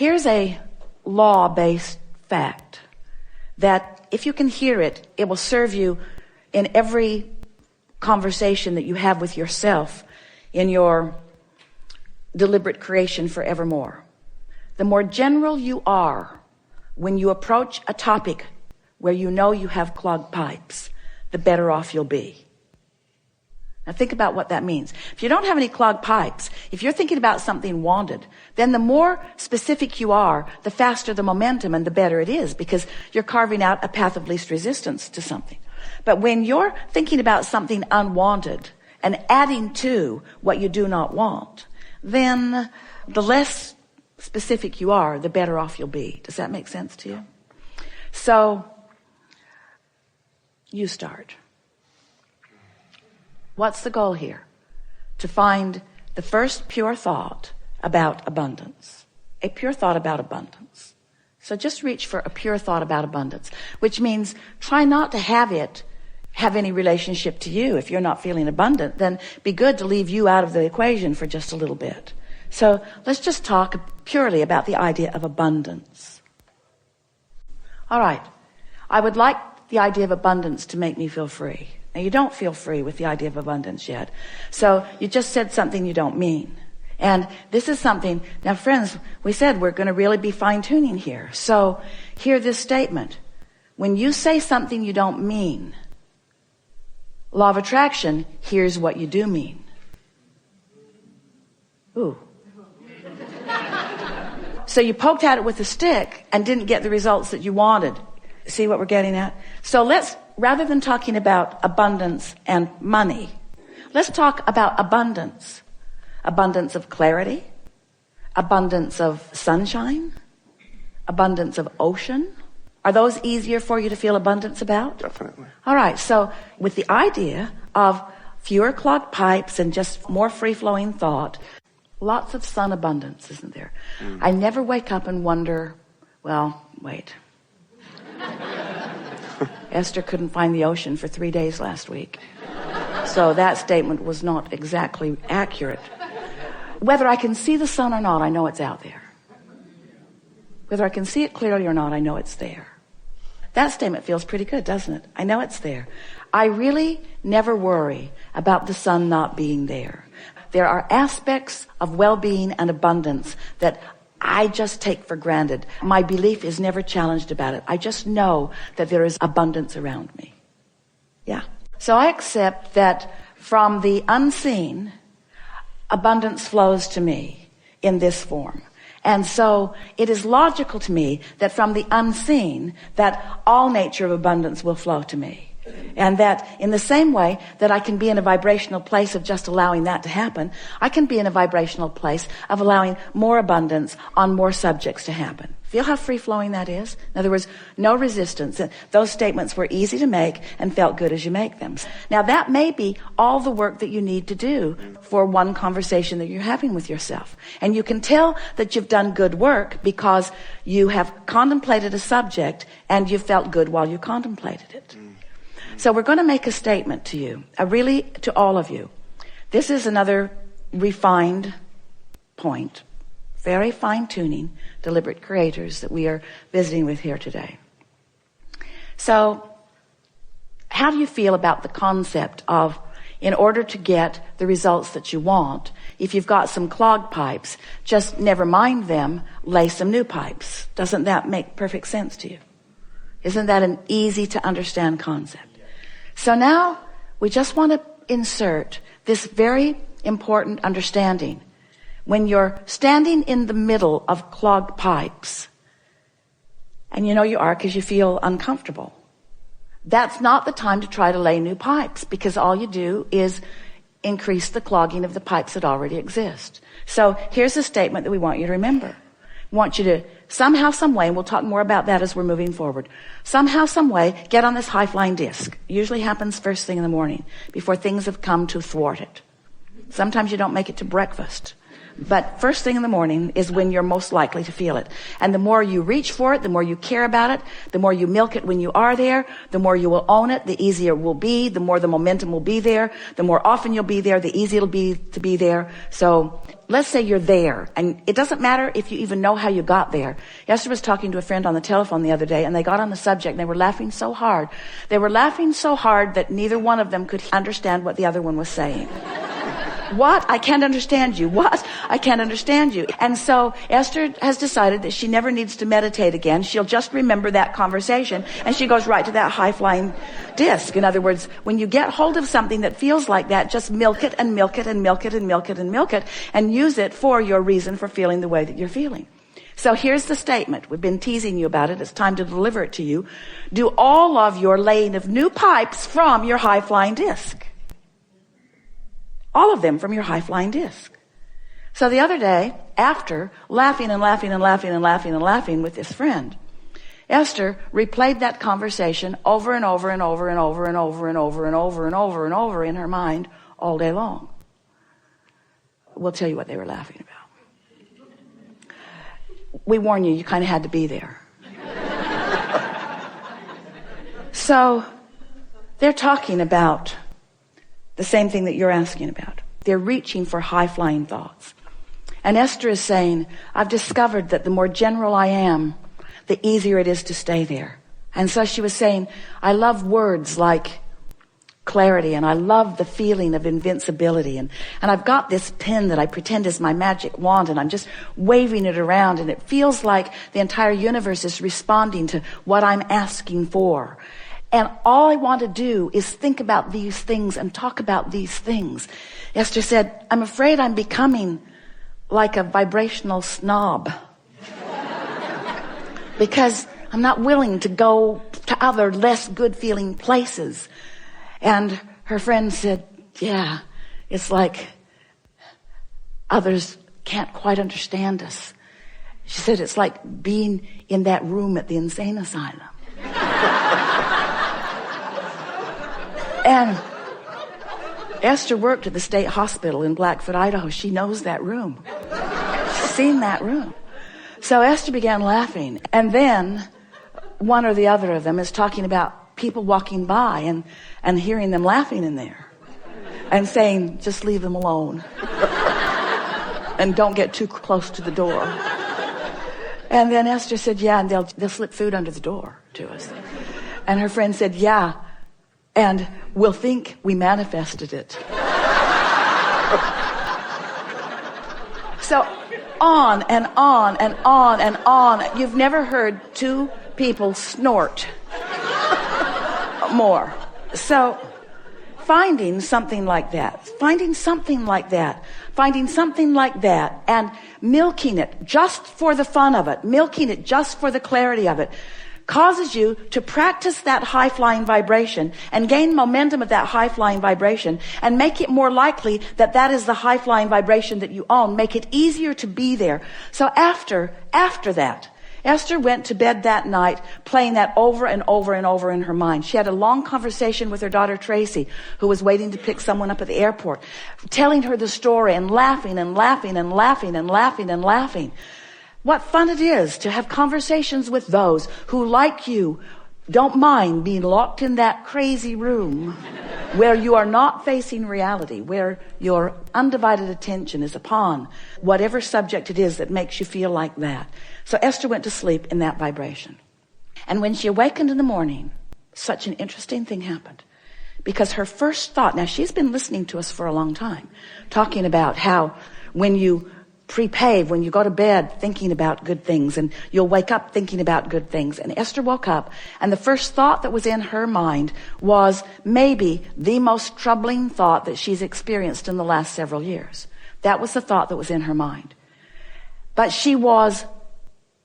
Here's a law-based fact that if you can hear it, it will serve you in every conversation that you have with yourself in your deliberate creation forevermore. The more general you are when you approach a topic where you know you have clogged pipes, the better off you'll be. Now think about what that means. If you don't have any clogged pipes, if you're thinking about something wanted, then the more specific you are, the faster the momentum and the better it is, because you're carving out a path of least resistance to something. But when you're thinking about something unwanted and adding to what you do not want, then the less specific you are, the better off you'll be. Does that make sense to you? So, you start. What's the goal here? To find the first pure thought about abundance. A pure thought about abundance. So just reach for a pure thought about abundance, which means try not to have it have any relationship to you. If you're not feeling abundant, then be good to leave you out of the equation for just a little bit. So let's just talk purely about the idea of abundance. All right. I would like the idea of abundance to make me feel free. Now, you don't feel free with the idea of abundance yet. So you just said something you don't mean. And this is something, now friends, we said we're going to really be fine-tuning here. So hear this statement. When you say something you don't mean, law of attraction, here's what you do mean. Ooh. So you poked at it with a stick and didn't get the results that you wanted. See what we're getting at? So let's, rather than talking about abundance and money, let's talk about abundance. Abundance of clarity, abundance of sunshine, abundance of ocean. Are those easier for you to feel abundance about? Definitely. All right, so with the idea of fewer clogged pipes and just more free-flowing thought, lots of sun abundance, isn't there? I never wake up and wonder, well, wait. Esther couldn't find the ocean for 3 days last week. So that statement was not exactly accurate. Whether I can see the sun or not, I know it's out there. Whether I can see it clearly or not, I know it's there. That statement feels pretty good, doesn't it? I know it's there. I really never worry about the sun not being there. There are aspects of well-being and abundance that I just take for granted. My belief is never challenged about it. I just know that there is abundance around me. Yeah. So I accept that from the unseen, abundance flows to me in this form. And so it is logical to me that from the unseen, that all nature of abundance will flow to me. And that in the same way that I can be in a vibrational place of just allowing that to happen, I can be in a vibrational place of allowing more abundance on more subjects to happen. Feel how free-flowing that is? In other words, no resistance. Those statements were easy to make and felt good as you make them. Now that may be all the work that you need to do for one conversation that you're having with yourself. And you can tell that you've done good work because you have contemplated a subject and you felt good while you contemplated it. So we're going to make a statement to you, really to all of you. This is another refined point, very fine-tuning, deliberate creators that we are visiting with here today. So how do you feel about the concept of, in order to get the results that you want, if you've got some clogged pipes, just never mind them, lay some new pipes? Doesn't that make perfect sense to you? Isn't that an easy to understand concept? So now we just want to insert this very important understanding. When you're standing in the middle of clogged pipes, and you know you are because you feel uncomfortable, that's not the time to try to lay new pipes, because all you do is increase the clogging of the pipes that already exist. So here's a statement that we want you to remember. We want you to somehow, some way, and we'll talk more about that as we're moving forward, somehow, some way, get on this high-flying disc. It usually happens first thing in the morning, before things have come to thwart it. Sometimes you don't make it to breakfast, But first thing in the morning is when you're most likely to feel it. And the more you reach for it, the more you care about it, the more you milk it when you are there, the more you will own it, the easier it will be, the more the momentum will be there, the more often you'll be there, the easier it'll be to be there. So let's say you're there, and it doesn't matter if you even know how you got there. Esther was talking to a friend on the telephone the other day, and they got on the subject, and they were laughing so hard. They were laughing so hard that neither one of them could understand what the other one was saying. What? I can't understand you. What? I can't understand you. And so Esther has decided that she never needs to meditate again. She'll just remember that conversation, and she goes right to that high-flying disc. In other words, when you get hold of something that feels like that, just milk it and milk it and milk it and milk it and milk it and use it for your reason for feeling the way that you're feeling. So here's the statement. We've been teasing you about it. It's time to deliver it to you. Do all of your laying of new pipes from your high-flying disc. All of them from your high-flying disc. So the other day, after laughing and laughing and laughing and laughing and laughing with this friend, Esther replayed that conversation over and over and over and over and over and over and over and over and over in her mind all day long. We'll tell you what they were laughing about. We warn you, you kind of had to be there. So they're talking about the same thing that you're asking about. They're reaching for high-flying thoughts. And Esther is saying, I've discovered that the more general I am, the easier it is to stay there. And so she was saying, I love words like clarity, and I love the feeling of invincibility. And I've got this pen that I pretend is my magic wand, and I'm just waving it around, and it feels like the entire universe is responding to what I'm asking for. And all I want to do is think about these things and talk about these things. Esther said, I'm afraid I'm becoming like a vibrational snob. Because I'm not willing to go to other less good feeling places. And her friend said, yeah, it's like others can't quite understand us. She said, it's like being in that room at the insane asylum. And Esther worked at the state hospital in Blackfoot, Idaho. She knows that room. She's seen that room. So Esther began laughing. And then one or the other of them is talking about people walking by and hearing them laughing in there and saying, just leave them alone. And don't get too close to the door. And then Esther said, yeah, and they'll slip food under the door to us. And her friend said, yeah, and we'll think we manifested it. So on and on and on and on. You've never heard two people snort more. So finding something like that, and milking it just for the fun of it, milking it just for the clarity of it, causes you to practice that high-flying vibration and gain momentum of that high-flying vibration and make it more likely that that is the high-flying vibration that you own. Make it easier to be there. So after that, Esther went to bed that night playing that over and over and over in her mind. She had a long conversation with her daughter Tracy, who was waiting to pick someone up at the airport, telling her the story and laughing and laughing and laughing and laughing and laughing. What fun it is to have conversations with those who, like you, don't mind being locked in that crazy room where you are not facing reality, where your undivided attention is upon whatever subject it is that makes you feel like that. So Esther went to sleep in that vibration. And when she awakened in the morning, such an interesting thing happened. Because her first thought, now she's been listening to us for a long time, talking about how when you pre-pave, when you go to bed thinking about good things, and you'll wake up thinking about good things. And Esther woke up, and the first thought that was in her mind was maybe the most troubling thought that she's experienced in the last several years. That was the thought that was in her mind. But she was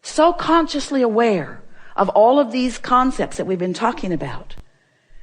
so consciously aware of all of these concepts that we've been talking about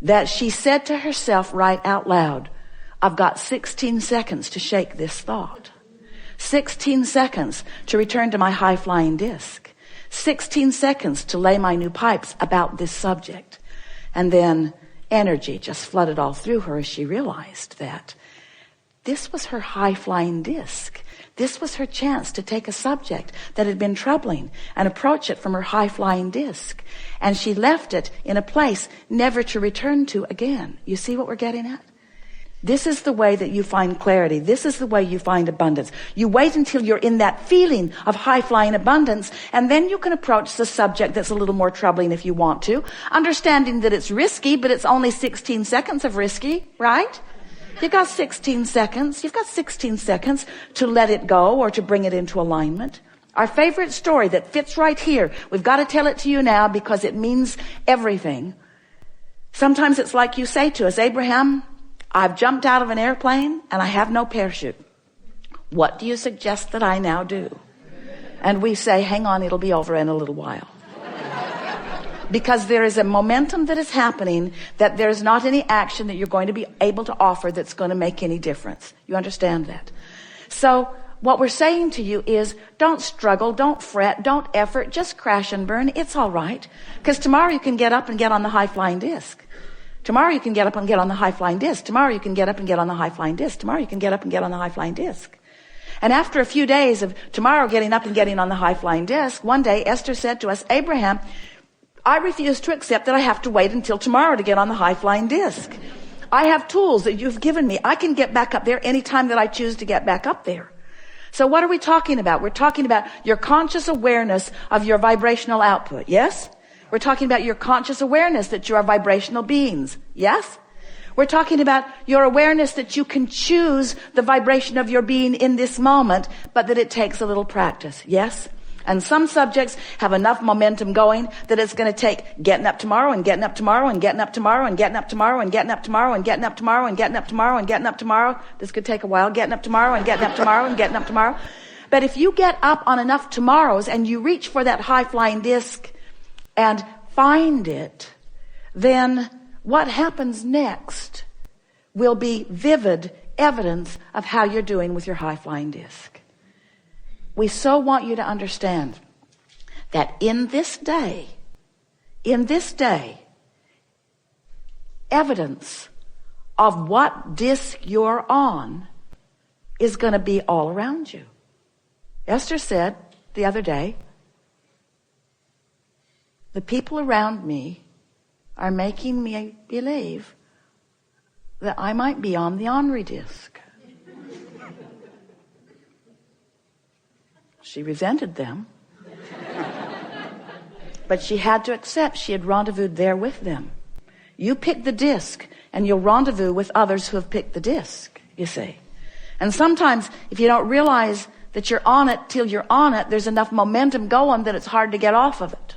that she said to herself right out loud, I've got 16 seconds to shake this thought. 16 seconds to return to my high-flying disc. 16 seconds to lay my new pipes about this subject. And then energy just flooded all through her as she realized that this was her high-flying disc. This was her chance to take a subject that had been troubling and approach it from her high-flying disc. And she left it in a place never to return to again. You see what we're getting at? This is the way that you find clarity. This is the way you find abundance. You wait until you're in that feeling of high-flying abundance, and then you can approach the subject that's a little more troubling if you want to, understanding that it's risky, but it's only 16 seconds of risky, right? You've got 16 seconds. You've got 16 seconds to let it go or to bring it into alignment. Our favorite story that fits right here. We've got to tell it to you now because it means everything. Sometimes it's like you say to us, Abraham, I've jumped out of an airplane and I have no parachute. What do you suggest that I now do? And we say, hang on, it'll be over in a little while. Because there is a momentum that is happening that there's not any action that you're going to be able to offer that's going to make any difference. You understand that? So what we're saying to you is don't struggle, don't fret, don't effort, just crash and burn. It's all right. Because tomorrow you can get up and get on the high-flying disc. Tomorrow you can get up and get on the high-flying disc. Tomorrow you can get up and get on the high-flying disc. Tomorrow you can get up and get on the high-flying disc. And after a few days of tomorrow getting up and getting on the high-flying disc, one day Esther said to us, Abraham, I refuse to accept that I have to wait until tomorrow to get on the high-flying disc. I have tools that you've given me. I can get back up there anytime that I choose to get back up there. So what are we talking about? We're talking about your conscious awareness of your vibrational output. Yes? We're talking about your conscious awareness that you are vibrational beings. Yes? We're talking about your awareness that you can choose the vibration of your being in this moment, but that it takes a little practice. Yes? And some subjects have enough momentum going that it's going to take getting up tomorrow and getting up tomorrow and getting up tomorrow and getting up tomorrow and getting up tomorrow and getting up tomorrow and getting up tomorrow and getting up tomorrow. This could take a while. Getting up tomorrow and getting up tomorrow and getting up tomorrow. But if you get up on enough tomorrows and you reach for that high-flying disc and find it, then what happens next will be vivid evidence of how you're doing with your high-flying disc. We so want you to understand that in this day, evidence of what disc you're on is going to be all around you. Esther said the other day, the people around me are making me believe that I might be on the Henri disc. She resented them, but she had to accept she had rendezvoused there with them. You pick the disc and you'll rendezvous with others who have picked the disc, you see. And sometimes if you don't realize that you're on it till you're on it, there's enough momentum going that it's hard to get off of it.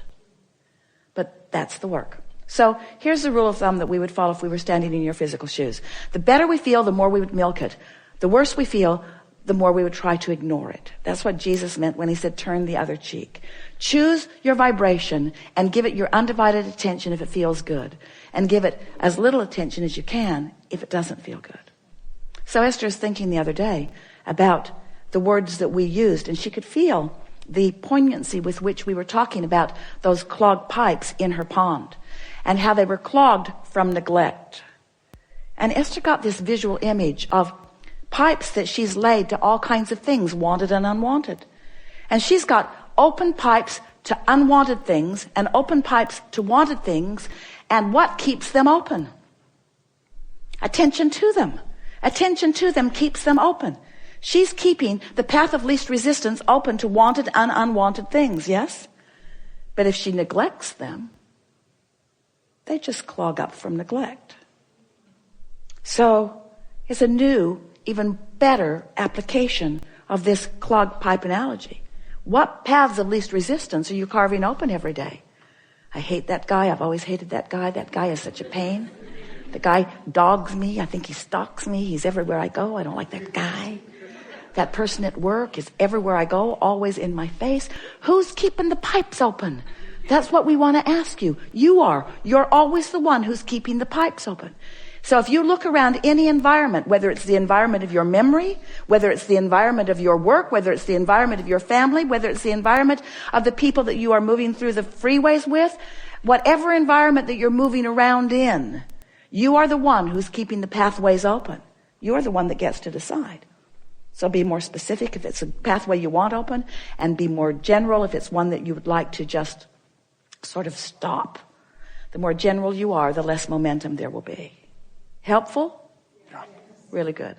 But that's the work. So here's the rule of thumb that we would follow if we were standing in your physical shoes. The better we feel, the more we would milk it. The worse we feel, the more we would try to ignore it. That's what Jesus meant when he said, turn the other cheek. Choose your vibration and give it your undivided attention if it feels good. And give it as little attention as you can if it doesn't feel good. So Esther was thinking the other day about the words that we used, and she could feel the poignancy with which we were talking about those clogged pipes in her pond and how they were clogged from neglect. And Esther got this visual image of pipes that she's laid to all kinds of things, wanted and unwanted. And she's got open pipes to unwanted things and open pipes to wanted things. And what keeps them open? Attention to them. Attention to them keeps them open. She's keeping the path of least resistance open to wanted and unwanted things, yes? But if she neglects them, they just clog up from neglect. So it's a new, even better application of this clogged pipe analogy. What paths of least resistance are you carving open every day? I hate that guy. I've always hated that guy. That guy is such a pain. The guy dogs me. I think he stalks me. He's everywhere I go. I don't like that guy. That person at work is everywhere I go, always in my face. Who's keeping the pipes open? That's what we want to ask you. You are. You're always the one who's keeping the pipes open. So if you look around any environment, whether it's the environment of your memory, whether it's the environment of your work, whether it's the environment of your family, whether it's the environment of the people that you are moving through the freeways with, whatever environment that you're moving around in, you are the one who's keeping the pathways open. You're the one that gets to decide. So be more specific if it's a pathway you want open, and be more general if it's one that you would like to just sort of stop. The more general you are, the less momentum there will be. Helpful? Really good.